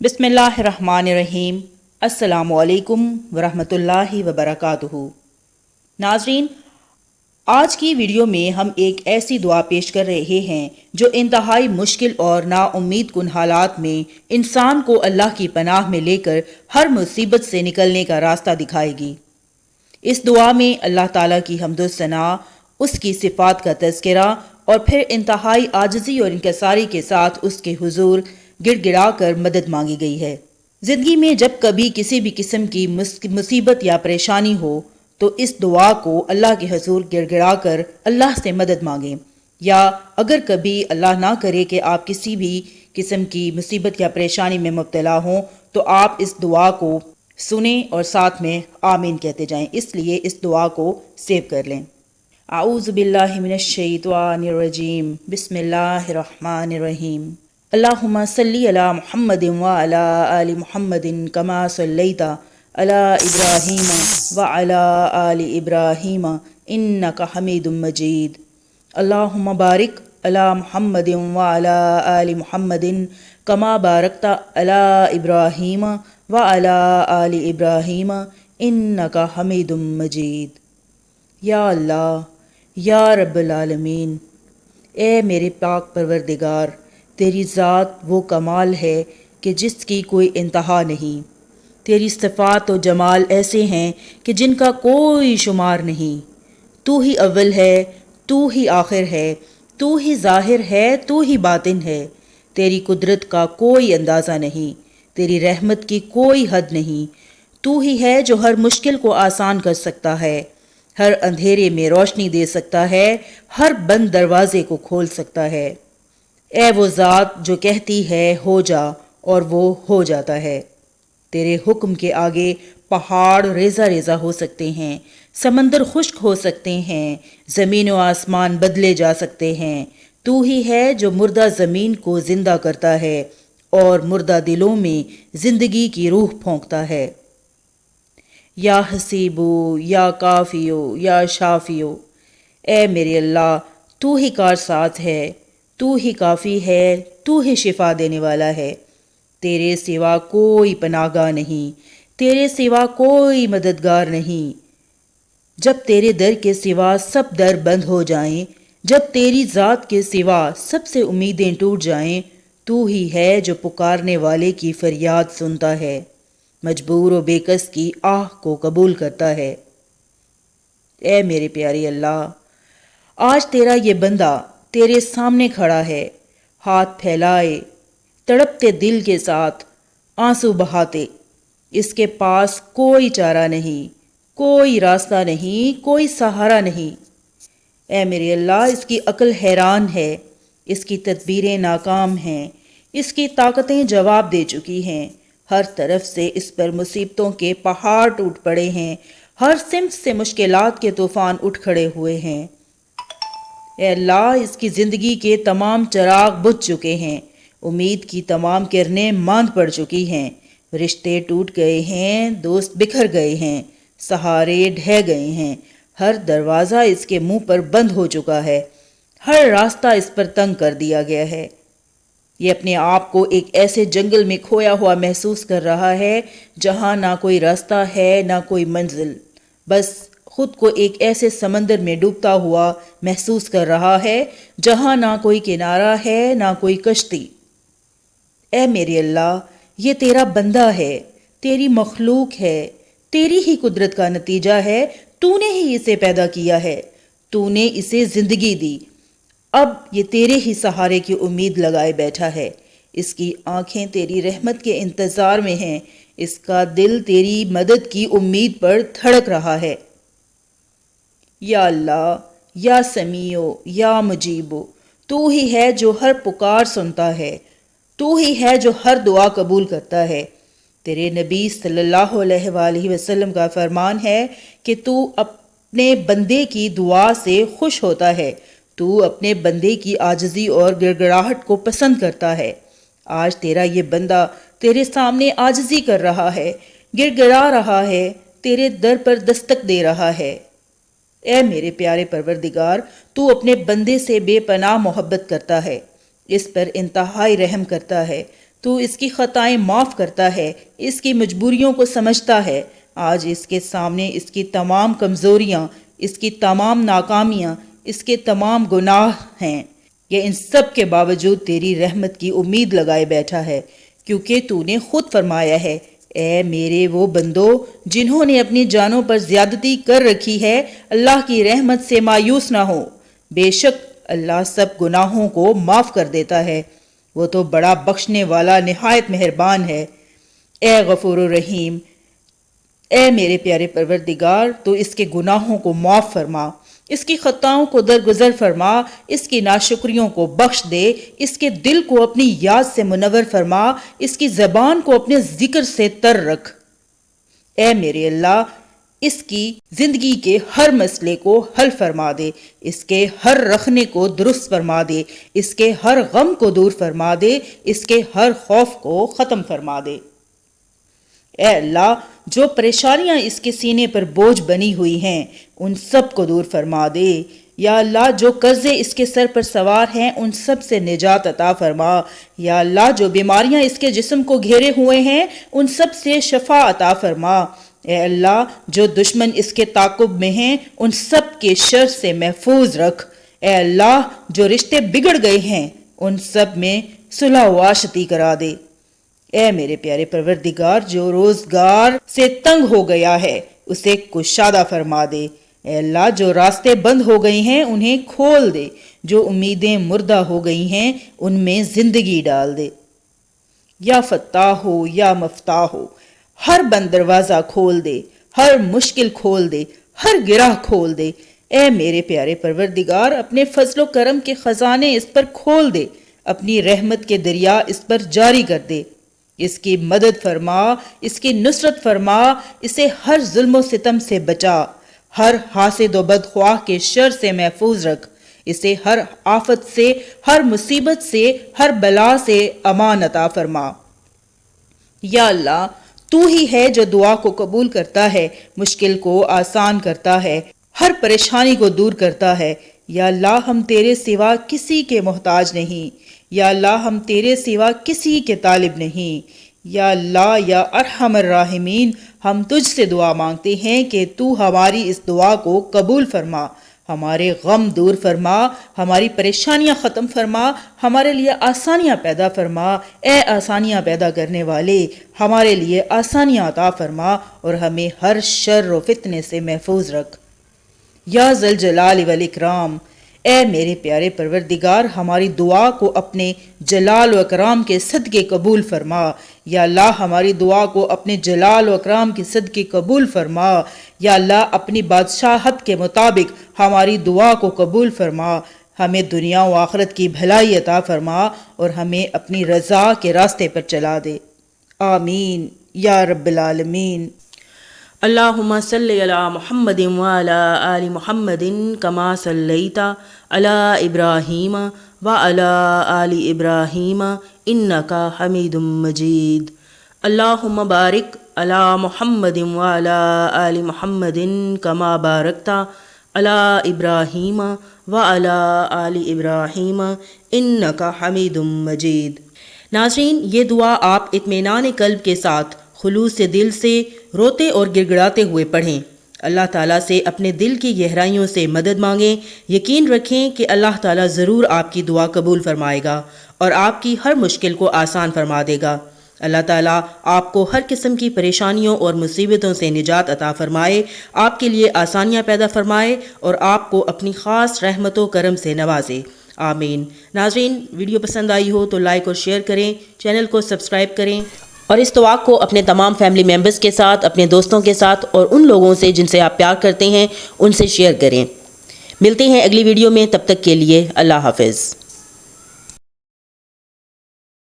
बिस्मिल्लाहिर्रहमानिर्रहीम। अस्सलामु अलैकुम वरहमतुल्लाहि वबरकातुहू। नाजरीन, आज की वीडियो में हम एक ऐसी दुआ पेश कर रहे हैं जो इंतहाई मुश्किल और नाउम्मीद कुन हालात में इंसान को अल्लाह की पनाह में लेकर हर मुसीबत से निकलने का रास्ता दिखाएगी। इस दुआ में अल्लाह ताला की हम्दो सना, उसकी सिफ़ात का तज़किरा और फिर इंतहाई आजिज़ी और इंकसारी के साथ उसके हुजूर गिड़गिड़ा कर मदद मांगी गई है। ज़िंदगी में जब कभी किसी भी किस्म की मुसीबत या परेशानी हो तो इस दुआ को अल्लाह के हुजूर गिड़गिड़ा कर अल्लाह से मदद मांगें, या अगर कभी अल्लाह ना करे कि आप किसी भी किस्म की मुसीबत या परेशानी में मुब्तला हों तो आप इस दुआ को सुने और साथ में आमीन कहते जाएं। इसलिए इस दुआ को सेव कर लें। आऊज़ु बिल्लाहि मिनश शैतानिर रजीम, बिस्मिल्लाहिर्रहमानिर्रहीम। अल्लाहुम्मा सल्ली अला मुहम्मदिन व अला आलि मुहम्मदिन कमा सल्लैता अला इब्राहीम व अला आलि इब्राहीम इन्नका हमीदुम मजीद। अल्लाहुम्मा बारिक अला मुहम्मदिन व अला आलि मुहम्मदिन कमा बारकता अला इब्राहीम व अला आलि इब्राहीम इन्नका हमीदुम मजीद। या अल्लाह, या रब्बुल आलमीन, ए मेरे पाक परवरदिगार, तेरी ज़ात वो कमाल है कि जिसकी कोई इंतहा नहीं। तेरी सिफ़ात और जमाल ऐसे हैं कि जिनका कोई शुमार नहीं। तू ही अव्वल है, तू ही आखिर है, तू ही ज़ाहिर है, तू ही बातिन है। तेरी कुदरत का कोई अंदाज़ा नहीं, तेरी रहमत की कोई हद नहीं। तू ही है जो हर मुश्किल को आसान कर सकता है, हर अंधेरे में रोशनी दे सकता है, हर बंद दरवाजे को खोल सकता है। ए वो ज़ात जो कहती है हो जा और वो हो जाता है। तेरे हुक्म के आगे पहाड़ रेज़ा रेज़ा हो सकते हैं, समंदर खुश्क हो सकते हैं, ज़मीन व आसमान बदले जा सकते हैं। तू ही है जो मुर्दा ज़मीन को ज़िंदा करता है और मुर्दा दिलों में ज़िंदगी की रूह फूंकता है। या हसीबो, या काफ़ियो, या शाफ़ियो, ए मेरे अल्लाह, तू ही कारसाज़ है, तू ही काफ़ी है, तू ही शिफा देने वाला है। तेरे सिवा कोई पनाहगाह नहीं, तेरे सिवा कोई मददगार नहीं। जब तेरे दर के सिवा सब दर बंद हो जाएं, जब तेरी ज़ात के सिवा सबसे उम्मीदें टूट जाएं, तू ही है जो पुकारने वाले की फरियाद सुनता है, मजबूर व बेकस की आह को कबूल करता है। ए मेरे प्यारे अल्लाह, आज तेरा ये बंदा तेरे सामने खड़ा है, हाथ फैलाए, तड़पते दिल के साथ आंसू बहाते। इसके पास कोई चारा नहीं, कोई रास्ता नहीं, कोई सहारा नहीं। ए मेरे अल्लाह, इसकी अक्ल हैरान है, इसकी तदबीरें नाकाम हैं, इसकी ताकतें जवाब दे चुकी हैं। हर तरफ से इस पर मुसीबतों के पहाड़ टूट पड़े हैं, हर सिमत से मुश्किलात के तूफान उठ खड़े हुए हैं। ए अल्लाह, इसकी ज़िंदगी के तमाम चराग बुझ चुके हैं, उम्मीद की तमाम किरणें मांद पड़ चुकी हैं, रिश्ते टूट गए हैं, दोस्त बिखर गए हैं, सहारे ढह गए हैं, हर दरवाज़ा इसके मुंह पर बंद हो चुका है, हर रास्ता इस पर तंग कर दिया गया है। ये अपने आप को एक ऐसे जंगल में खोया हुआ महसूस कर रहा है जहाँ ना कोई रास्ता है, ना कोई मंजिल। बस खुद को एक ऐसे समंदर में डूबता हुआ महसूस कर रहा है जहाँ ना कोई किनारा है, ना कोई कश्ती। ए मेरे अल्लाह, ये तेरा बंदा है, तेरी मखलूक है, तेरी ही कुदरत का नतीजा है। तूने ही इसे पैदा किया है, तूने इसे ज़िंदगी दी। अब ये तेरे ही सहारे की उम्मीद लगाए बैठा है। इसकी आंखें तेरी रहमत के इंतज़ार में हैं, इसका दिल तेरी मदद की उम्मीद पर धड़क रहा है। या अल्लाह, या समीओ, या मुजीबो, तू ही है जो हर पुकार सुनता है, तू ही है जो हर दुआ कबूल करता है। तेरे नबी सल्लल्लाहु अलैहि वसल्लम का फरमान है कि तू अपने बंदे की दुआ से खुश होता है, तू अपने बंदे की आजिज़ी और गिड़गिड़ाहट को पसंद करता है। आज तेरा ये बंदा तेरे सामने आजिज़ी कर रहा है, गिड़गिड़ा रहा है, तेरे दर पर दस्तक दे रहा है। ए मेरे प्यारे परवरदिगार, तू अपने बंदे से बेपनाह मोहब्बत करता है, इस पर इंतहाई रहम करता है। تو اس کی خطائیں معاف کرتا ہے، اس کی مجبوریوں کو سمجھتا ہے۔ آج اس کے سامنے اس کی تمام کمزوریاں، اس کی تمام ناکامیاں، اس کے تمام گناہ ہیں۔ یہ ان سب کے باوجود تیری رحمت کی امید لگائے بیٹھا ہے، کیونکہ تو نے خود فرمایا ہے، اے میرے وہ بندو جنہوں نے اپنی جانوں پر زیادتی کر رکھی ہے، اللہ کی رحمت سے مایوس نہ ہو۔ بے شک اللہ سب گناہوں کو معاف کر دیتا ہے، وہ تو بڑا بخشنے والا نہایت مہربان ہے۔ اے غفور الرحیم، اے میرے پیارے پروردگار، تو اس کے گناہوں کو معاف فرما، اس کی خطاؤں کو درگزر فرما، اس کی ناشکریوں کو بخش دے، اس کے دل کو اپنی یاد سے منور فرما، اس کی زبان کو اپنے ذکر سے تر رکھ۔ اے میرے اللہ، اس کی زندگی کے ہر مسئلے کو حل فرما دے، اس کے ہر رکھنے کو درست فرما دے، اس کے ہر غم کو دور فرما دے، اس کے ہر خوف کو ختم فرما دے۔ اے اللہ، جو پریشانیاں اس کے سینے پر بوجھ بنی ہوئی ہیں ان سب کو دور فرما دے۔ یا اللہ، جو قرضے اس کے سر پر سوار ہیں ان سب سے نجات عطا فرما۔ یا اللہ، جو بیماریاں اس کے جسم کو گھیرے ہوئے ہیں ان سب سے شفا عطا فرما۔ اے اللہ، جو دشمن اس کے تعاقب میں ہیں ان سب کے شر سے محفوظ رکھ۔ اے اللہ، جو رشتے بگڑ گئے ہیں ان سب میں صلح و عاشتی کرا دے۔ اے میرے پیارے پروردگار، جو روزگار سے تنگ ہو گیا ہے اسے کشادہ فرما دے۔ اے اللہ، جو راستے بند ہو گئی ہیں انہیں کھول دے، جو امیدیں مردہ ہو گئی ہیں ان میں زندگی ڈال دے۔ یا فتاح ہو یا مفتاح ہو، ہر بند دروازہ کھول دے، ہر مشکل کھول دے، ہر گرہ کھول دے۔ اے میرے پیارے پروردگار، اپنے فضل و کرم کے خزانے اس پر کھول دے، اپنی رحمت کے دریا اس پر جاری کر دے۔ اس کی مدد فرما، اس کی نصرت فرما، اسے ہر ظلم و ستم سے بچا، ہر حاسد و بدخواہ کے شر سے محفوظ رکھ، اسے ہر آفت سے، ہر مصیبت سے، ہر بلا سے امان عطا فرما۔ یا اللہ، تو ہی ہے جو دعا کو قبول کرتا ہے، مشکل کو آسان کرتا ہے، ہر پریشانی کو دور کرتا ہے۔ یا اللہ، ہم تیرے سوا کسی کے محتاج نہیں، یا اللہ، ہم تیرے سوا کسی کے طالب نہیں۔ یا اللہ، یا ارحم الراحمین، ہم تجھ سے دعا مانگتے ہیں کہ تو ہماری اس دعا کو قبول فرما، ہمارے غم دور فرما، ہماری پریشانیاں ختم فرما، ہمارے لیے آسانیاں پیدا فرما۔ اے آسانیاں پیدا کرنے والے، ہمارے لیے آسانیاں عطا فرما اور ہمیں ہر شر و فتنے سے محفوظ رکھ۔ یا ذوالجلال والاکرام، اے میرے پیارے پروردگار، ہماری دعا کو اپنے جلال و اکرام کے صدقے قبول فرما۔ یا اللہ، ہماری دعا کو اپنے جلال و اکرام کے صدقے قبول فرما۔ یا اللہ، اپنی بادشاہت کے مطابق ہماری دعا کو قبول فرما، ہمیں دنیا و آخرت کی بھلائی عطا فرما اور ہمیں اپنی رضا کے راستے پر چلا دے۔ آمین یا رب العالمین۔ اللہم صلی علی محمد وعلی آل محمد کما صلیت علی ابراہیم وعلی آل ابراہیم انک حمید مجید۔ اللہم بارک علی محمد وعلی آل محمد کما بارکت علی ابراہیم وعلی آل ابراہیم انک حمید مجید۔ ناظرین، یہ دعا آپ اطمینان قلب کے ساتھ خلوص دل سے روتے اور گڑگڑاتے ہوئے پڑھیں۔ اللہ تعالیٰ سے اپنے دل کی گہرائیوں سے مدد مانگیں۔ یقین رکھیں کہ اللہ تعالیٰ ضرور آپ کی دعا قبول فرمائے گا اور آپ کی ہر مشکل کو آسان فرما دے گا۔ اللہ تعالیٰ آپ کو ہر قسم کی پریشانیوں اور مصیبتوں سے نجات عطا فرمائے، آپ کے لیے آسانیاں پیدا فرمائے اور آپ کو اپنی خاص رحمت و کرم سے نوازے۔ آمین۔ ناظرین، ویڈیو پسند آئی ہو تو لائک اور شیئر کریں، چینل کو سبسکرائب کریں اور اس دعا کو اپنے تمام فیملی ممبرز کے ساتھ، اپنے دوستوں کے ساتھ اور ان لوگوں سے جن سے آپ پیار کرتے ہیں ان سے شیئر کریں۔ ملتے ہیں اگلی ویڈیو میں، تب تک کے لیے اللہ حافظ۔